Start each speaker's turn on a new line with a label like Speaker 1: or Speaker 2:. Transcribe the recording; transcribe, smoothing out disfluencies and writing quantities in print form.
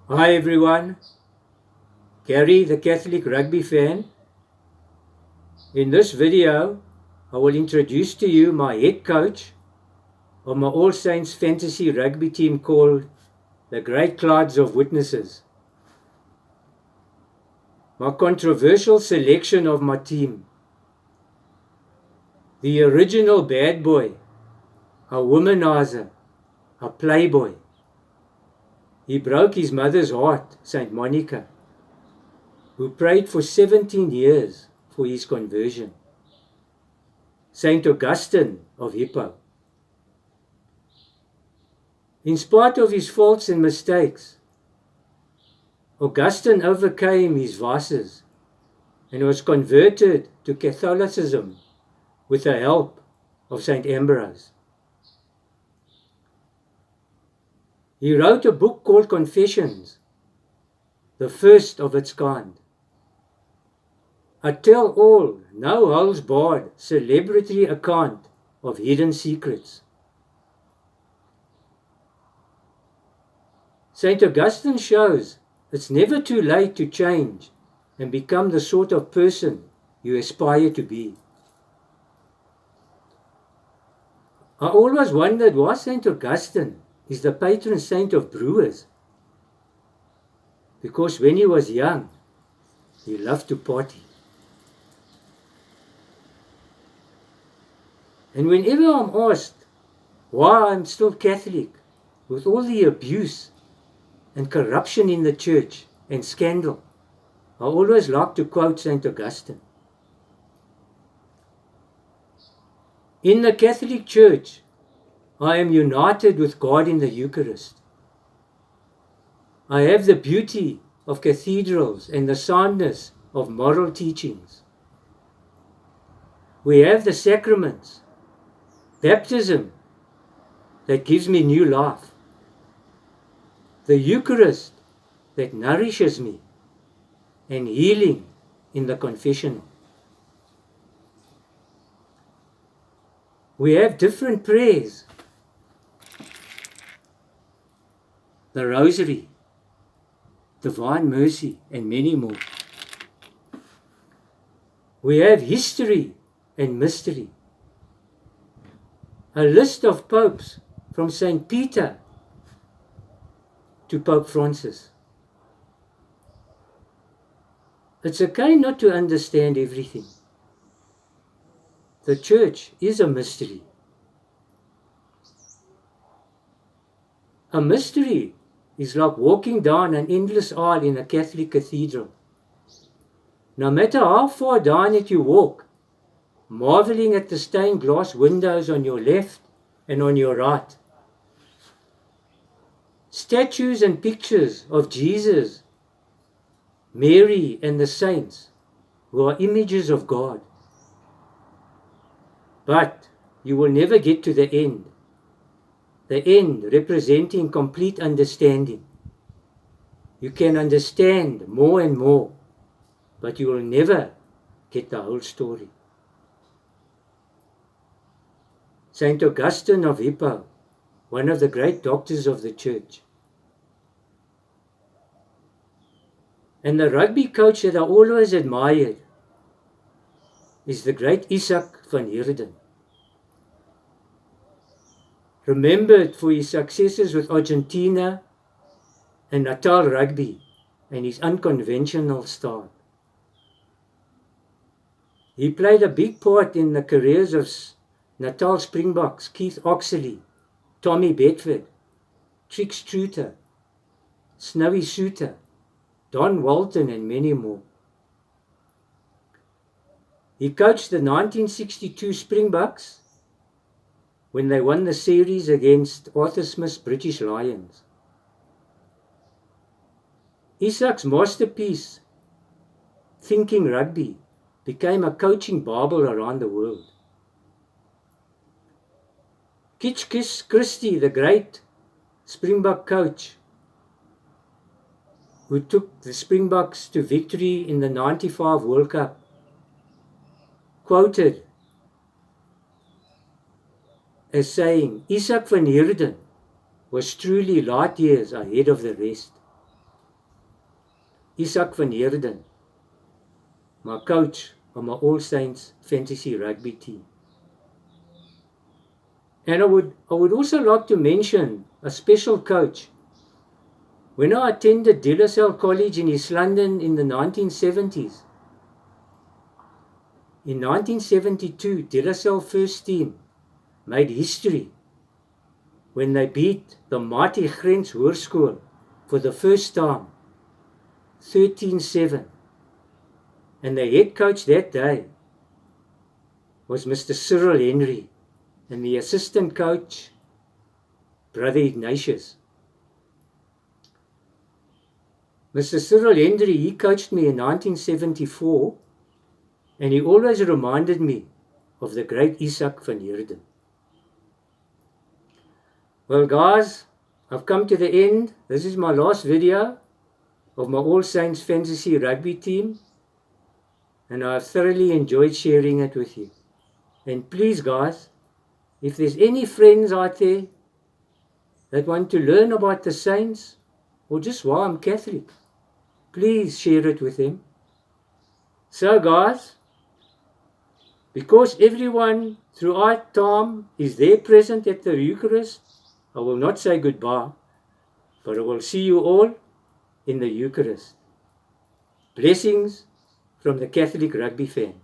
Speaker 1: Hi everyone, Garry the Catholic rugby fan. In this video, I will introduce to you my head coach of my All Saints fantasy rugby team called the Great Clouds of Witnesses. My controversial selection of my team. The original bad boy, a womanizer, a playboy. He broke his mother's heart, St. Monica, who prayed for 17 years for his conversion. St. Augustine of Hippo. In spite of his faults and mistakes, Augustine overcame his vices and was converted to Catholicism with the help of St. Ambrose. He wrote a book called Confessions, the first of its kind. A tell-all, no-holds-barred celebrity account of hidden secrets. St. Augustine shows it's never too late to change and become the sort of person you aspire to be. I always wondered why St. Augustine is the patron saint of brewers. Because when he was young, he loved to party. And whenever I'm asked why I'm still Catholic, with all the abuse and corruption in the church and scandal, I always like to quote St. Augustine. In the Catholic Church, I am united with God in the Eucharist. I have the beauty of cathedrals and the soundness of moral teachings. We have the sacraments, baptism that gives me new life, the Eucharist that nourishes me, and healing in the confessional. We have different prayers, the Rosary, Divine Mercy, and many more. We have history and mystery. A list of popes from St. Peter to Pope Francis. It's okay not to understand everything. The church is a mystery. A mystery is like walking down an endless aisle in a Catholic cathedral. No matter how far down it you walk, marveling at the stained glass windows on your left and on your right. Statues and pictures of Jesus, Mary, and the saints who are images of God. But you will never get to the end representing complete understanding. You can understand more and more, but you will never get the whole story. St. Augustine of Hippo, one of the great doctors of the church. And the rugby coach that I always admired is the Great Izak van Heerden. Remembered for his successes with Argentina and Natal rugby and his unconventional style. He played a big part in the careers of Natal Springboks, Keith Oxley, Tommy Bedford, Trix Truter, Snowy Suter, Don Walton, and many more. He coached the 1962 Springboks when they won the series against Arthur Smith's British Lions. Izak's masterpiece, Thinking Rugby, became a coaching Bible around the world. Kitchkis Christie, the great Springbok coach, who took the Springboks to victory in the 95 World Cup, quoted as saying, Izak van Heerden was truly light years ahead of the rest. Izak van Heerden, my coach on my All Saints fantasy rugby team. And I would also like to mention a special coach. When I attended De La Salle College in East London in the 1970s, in 1972, De La Salle first team made history when they beat the mighty Grens Hoërskool for the first time, 13-7. And the head coach that day was Mr. Cyril Henry, and the assistant coach, Brother Ignatius. Mr. Cyril Henry, he coached me in 1974, and he always reminded me of the Great Izak van Heerden. Well guys, I've come to the end. This is my last video of my All Saints Fantasy Rugby team, and I've thoroughly enjoyed sharing it with you. And please guys, if there's any friends out there that want to learn about the Saints, or just why I'm Catholic, please share it with them. So guys, because everyone throughout time is there present at the Eucharist, I will not say goodbye, but I will see you all in the Eucharist. Blessings from the Catholic Rugby fan.